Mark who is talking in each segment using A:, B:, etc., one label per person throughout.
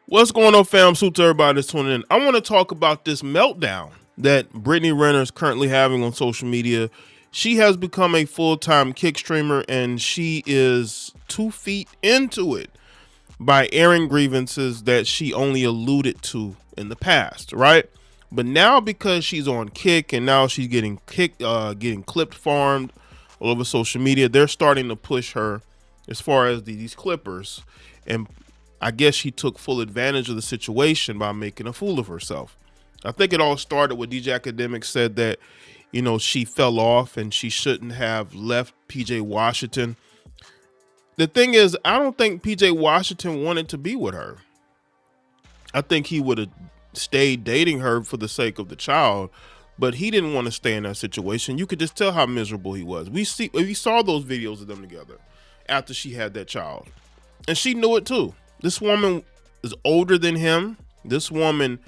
A: What's going on, fam? Salute to everybody that's tuning in. I want to talk about this meltdown that Brittany Renner is currently having on social media. She has become a full-time kick streamer, and she is 2 feet into it by airing grievances that she only alluded to in the past, right? But now, because she's on Kick and now she's getting clipped, farmed all over social media, they're starting to push her as far as these clippers, and I guess she took full advantage of the situation by making a fool of herself. I think it all started with DJ Akademiks said that, she fell off and she shouldn't have left PJ Washington. The thing is, I don't think PJ Washington wanted to be with her. I think he would have stayed dating her for the sake of the child, but he didn't want to stay in that situation. You could just tell how miserable he was. We saw those videos of them together after she had that child, and she knew it too. This woman is older than him. This woman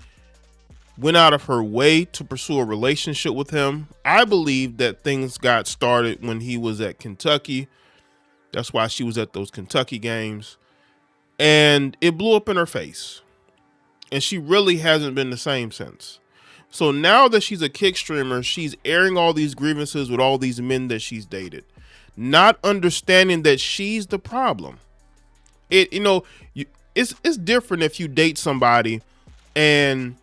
A: went out of her way to pursue a relationship with him. I believe that things got started when he was at Kentucky. That's why she was at those Kentucky games. And it blew up in her face. And she really hasn't been the same since. So now that she's a kick streamer, she's airing all these grievances with all these men that she's dated, not understanding that she's the problem. It's different if you date somebody and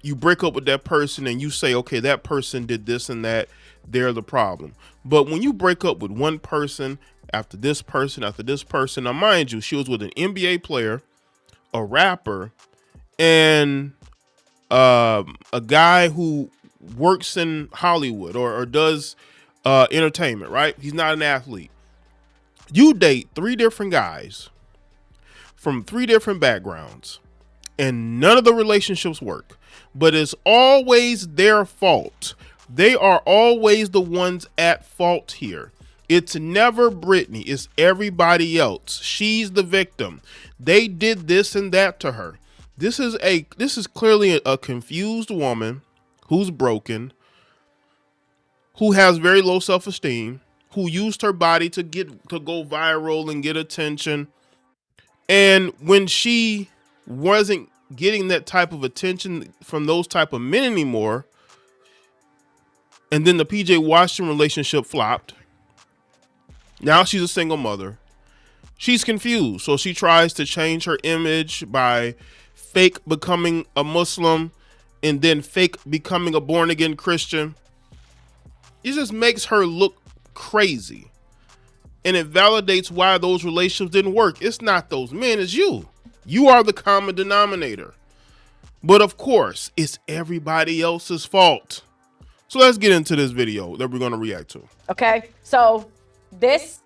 A: you break up with that person and you say, okay, that person did this and that, they're the problem. But when you break up with one person after this person, now mind you, she was with an NBA player, a rapper, and a guy who works in Hollywood or does entertainment, right? He's not an athlete. You date 3 different guys from 3 different backgrounds, and none of the relationships work, but it's always their fault. They are always the ones at fault here. It's never Brittany, it's everybody else. She's the victim. They did this and that to her. This is clearly a confused woman who's broken, who has very low self-esteem, who used her body to go viral and get attention. And when she wasn't getting that type of attention from those type of men anymore, and then the PJ Washington relationship flopped, now she's a single mother. She's confused. So she tries to change her image by fake becoming a Muslim and then fake becoming a born again Christian. It just makes her look crazy. And it validates why those relationships didn't work. It's not those men, it's you. You are the common denominator. But of course, it's everybody else's fault. So let's get into this video that we're going to react to.
B: Okay, so this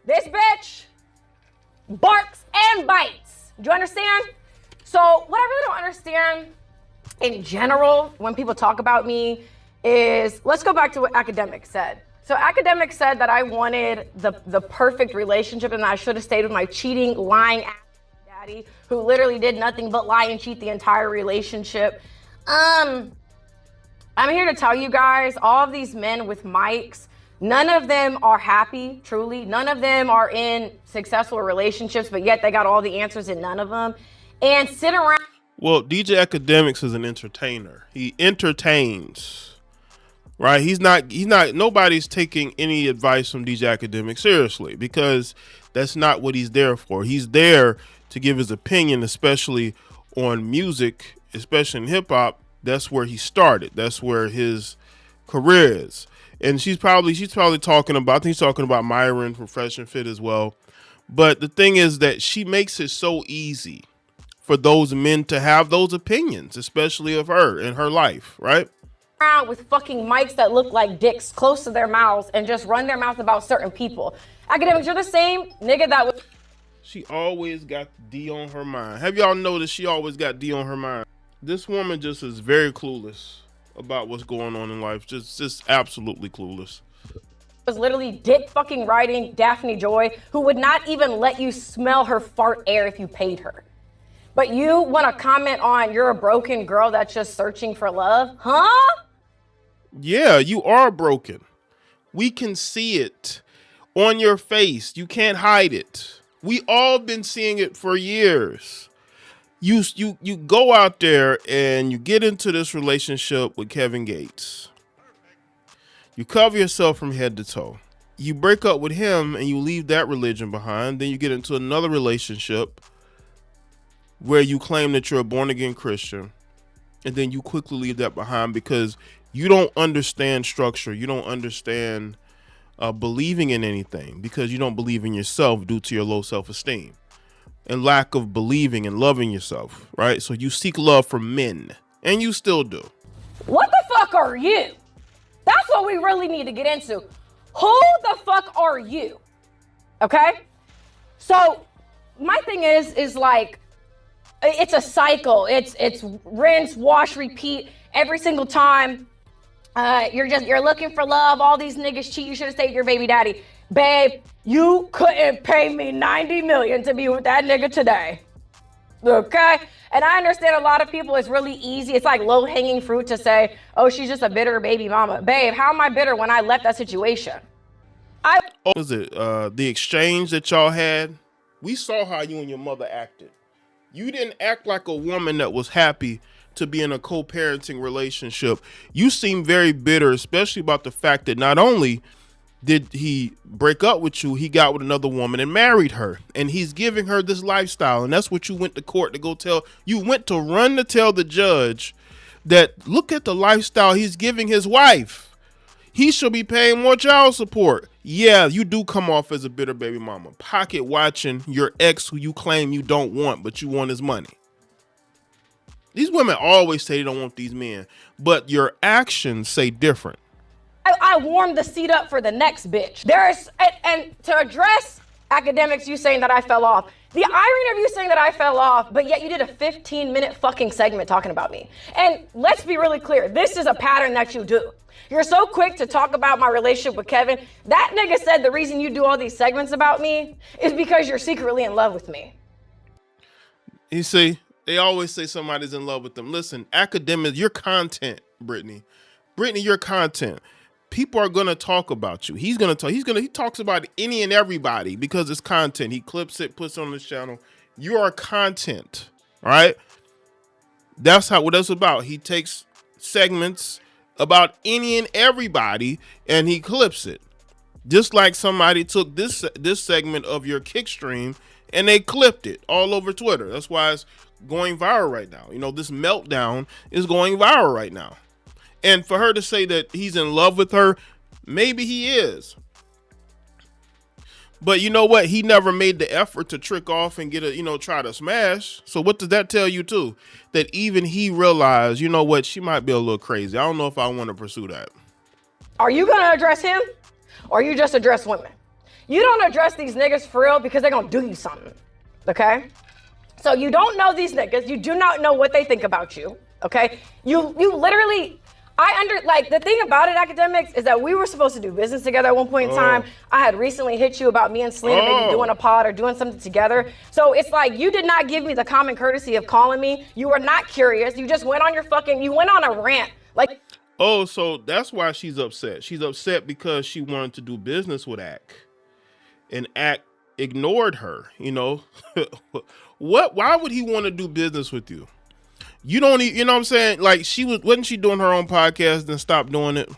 B: bitch barks and bites. Do you understand? So what I really don't understand in general when people talk about me is, let's go back to what Akademiks said. So Akademiks said that I wanted the perfect relationship and that I should have stayed with my cheating, lying ass daddy who literally did nothing but lie and cheat the entire relationship. I'm here to tell you guys, all of these men with mics, none of them are happy, truly. None of them are in successful relationships, but yet they got all the answers in none of them. And sit around.
A: Well, DJ Akademiks is an entertainer. He entertains, right? Nobody's taking any advice from DJ Akademiks seriously, because that's not what he's there for. He's there to give his opinion, especially on music, especially in hip hop. That's where he started. That's where his career is. And she's probably talking about, I think he's talking about Myron from Fresh and Fit as well. But the thing is that she makes it so easy for those men to have those opinions, especially of her and her life, right?
B: Around with fucking mics that look like dicks close to their mouths and just run their mouth about certain people. Akademiks, you're the same nigga that was.
A: She always got D on her mind. Have y'all noticed she always got D on her mind? This woman just is very clueless about what's going on in life. Just absolutely clueless.
B: Was literally dick fucking riding Daphne Joy, who would not even let you smell her fart air if you paid her. But you want to comment on you're a broken girl that's just searching for love? Huh?
A: Yeah, you are broken. We can see it on your face. You can't hide it. We all been seeing it for years. You go out there and you get into this relationship with Kevin Gates. You cover yourself from head to toe. You break up with him and you leave that religion behind. Then you get into another relationship where you claim that you're a born again Christian. And then you quickly leave that behind because you don't understand structure. You don't understand believing in anything because you don't believe in yourself due to your low self-esteem and lack of believing and loving yourself, right? So you seek love from men, and you still do.
B: What the fuck are you? That's what we really need to get into. Who the fuck are you? Okay? So my thing is like, it's a cycle. It's rinse, wash, repeat every single time. You're looking for love. All these niggas cheat. You should have stayed with your baby daddy. Babe, you couldn't pay me $90 million to be with that nigga today. Okay? And I understand a lot of people, it's really easy. It's like low-hanging fruit to say, oh, she's just a bitter baby mama. Babe, how am I bitter when I left that situation?
A: What was it? The exchange that y'all had? We saw how you and your mother acted. You didn't act like a woman that was happy to be in a co-parenting relationship. You seem very bitter, especially about the fact that not only did he break up with you, he got with another woman and married her. And he's giving her this lifestyle. And that's what you went to court to go tell. You went to run to tell the judge that look at the lifestyle he's giving his wife. He should be paying more child support. Yeah, you do come off as a bitter baby mama. Pocket watching your ex who you claim you don't want, but you want his money. These women always say they don't want these men, but your actions say different.
B: I warmed the seat up for the next bitch. And to address Akademiks, you saying that I fell off. The irony of you saying that I fell off, but yet you did a 15-minute fucking segment talking about me. And let's be really clear. This is a pattern that you do. You're so quick to talk about my relationship with Kevin. That nigga said the reason you do all these segments about me is because you're secretly in love with me.
A: You see, they always say somebody's in love with them. Listen, Akademiks, your content, Brittany, your content. People are gonna talk about you. He talks about any and everybody because it's content. He clips it, puts it on his channel. You are content, all right? That's what that's about. He takes segments about any and everybody and he clips it. Just like somebody took this segment of your kick stream and they clipped it all over Twitter. That's why it's going viral right now. You know, this meltdown is going viral right now. And for her to say that he's in love with her, maybe he is. But you know what? He never made the effort to trick off and try to smash. So what does that tell you too? That even he realized, you know what? She might be a little crazy. I don't know if I want to pursue that.
B: Are you going to address him or you just address women? You don't address these niggas for real because they're going to do you something. Okay? So you don't know these niggas. You do not know what they think about you. Okay? You literally... the thing about it, Akademiks, is that we were supposed to do business together at one point in time. I had recently hit you about me and Selena maybe doing a pod or doing something together. So it's like you did not give me the common courtesy of calling me. You were not curious. You just went on you went on a rant.
A: So that's why she's upset. She's upset because she wanted to do business with Ak. And Ak ignored her, Why would he want to do business with you? You don't, you know what I'm saying? Like wasn't she doing her own podcast and stopped doing it?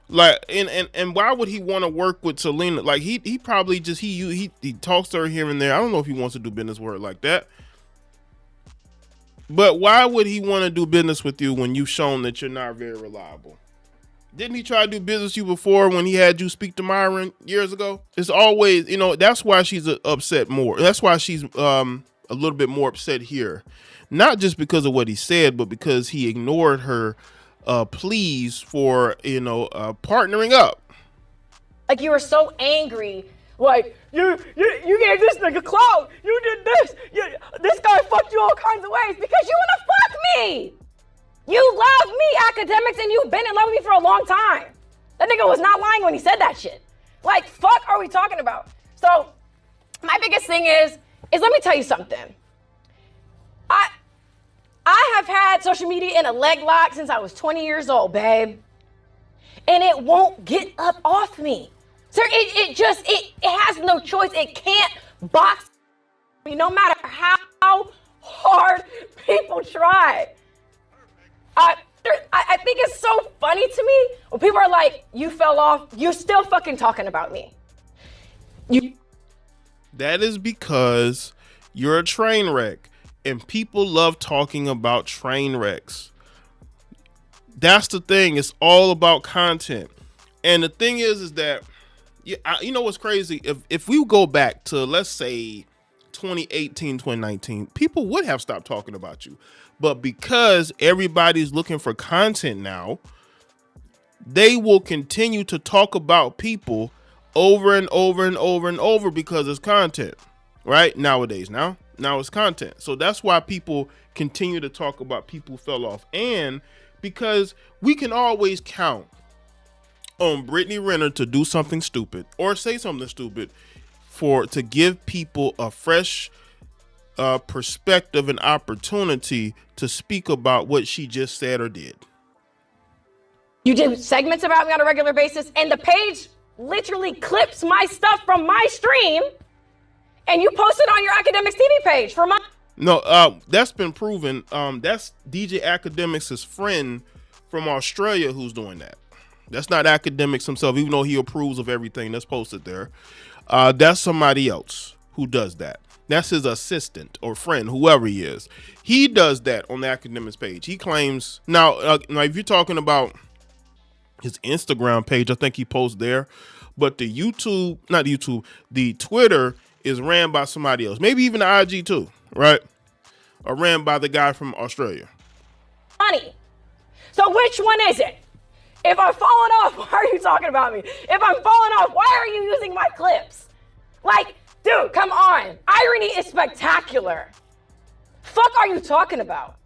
A: Like, and why would he want to work with Selena? Like he probably just, he talks to her here and there. I don't know if he wants to do business with her like that. But why would he want to do business with you when you've shown that you're not very reliable? Didn't he try to do business with you before when he had you speak to Myron years ago? It's always, that's why she's upset more. That's why she's a little bit more upset here. Not just because of what he said, but because he ignored her pleas for, partnering up.
B: Like you were so angry. Like, you gave this nigga clout. You did this. This guy fucked you all kinds of ways because you want to fuck me. You love me, Akademiks, and you've been in love with me for a long time. That nigga was not lying when he said that shit. Like, fuck are we talking about? So, my biggest thing is let me tell you something. I have had social media in a leg lock since I was 20 years old, babe. And it won't get up off me. Sir, it has no choice. It can't box me no matter how hard people try. I think it's so funny to me when people are like, you fell off, you're still fucking talking about me.
A: That is because you're a train wreck, and people love talking about train wrecks. That's the thing. It's all about content. And the thing is that, you know what's crazy? If we go back to, let's say, 2018, 2019, people would have stopped talking about you. But because everybody's looking for content now, they will continue to talk about people over and over and over and over because it's content, right? Nowadays, now it's content. So that's why people continue to talk about people who fell off. And because we can always count on Brittany Renner to do something stupid or say something stupid to give people a fresh perspective and opportunity to speak about what she just said or did.
B: You did segments about me on a regular basis, and the page literally clips my stuff from my stream, and you post it on your Akademiks TV page for my...
A: No, that's been proven. That's DJ Akademiks' friend from Australia who's doing that. That's not Akademiks himself, even though he approves of everything that's posted there. That's somebody else who does that. That's his assistant or friend, whoever he is. He does that on the Akademiks page. He claims now if you're talking about his Instagram page, I think he posts there, but the the Twitter is ran by somebody else. Maybe even the IG too, right? Or ran by the guy from Australia.
B: Money. So which one is it? If I'm falling off, why are you talking about me? If I'm falling off, why are you using my clips? Like, dude, come on. Irony is spectacular. Fuck are you talking about?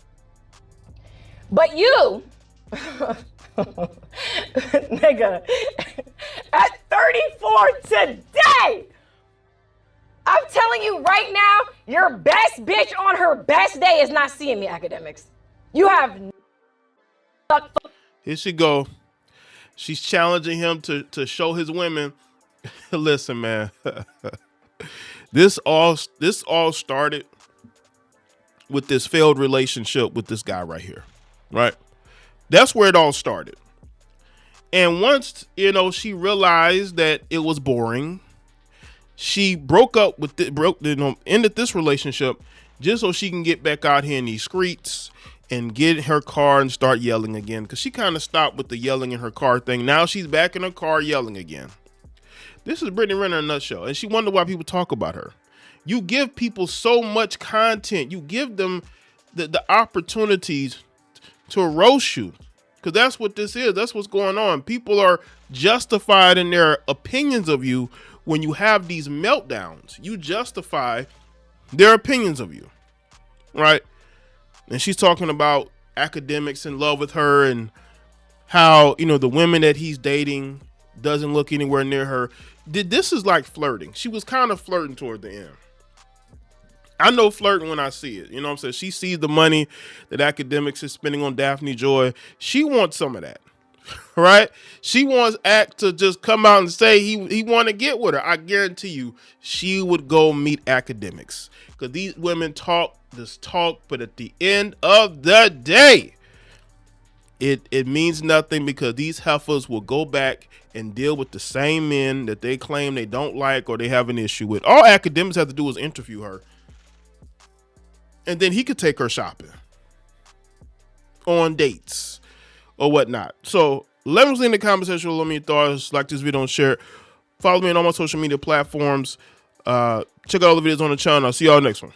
B: But you, nigga, at 34 today, I'm telling you right now, your best bitch on her best day is not seeing me, Akademiks. You have
A: Here she go. She's challenging him to show his women. Listen, man. This all started with this failed relationship with this guy right here, right? That's where it all started. And once, she realized that it was boring, she ended this relationship just so she can get back out here in these streets and get in her car and start yelling again. Because she kind of stopped with the yelling in her car thing. Now she's back in her car yelling again. This is Brittany Renner in a nutshell. And she wondered why people talk about her. You give people so much content. You give them the opportunities to roast you. Because that's what this is. That's what's going on. People are justified in their opinions of you when you have these meltdowns. You justify their opinions of you. Right? And she's talking about Akademiks in love with her and how, the women that he's dating doesn't look anywhere near her. This is like flirting. She was kind of flirting toward the end. I know flirting when I see it. You know what I'm saying? She sees the money that Akademiks is spending on Daphne Joy. She wants some of that, right? She wants Ak to just come out and say he want to get with her. I guarantee you she would go meet Akademiks because these women talk, but at the end of the day, it means nothing because these heifers will go back and deal with the same men that they claim they don't like or they have an issue with. All Akademiks have to do is interview her. And then he could take her shopping on dates or whatnot. So let me know in the comment section. Let me your thoughts. Like this video and share it. Follow me on all my social media platforms. Check out all the videos on the channel. I'll see y'all next one.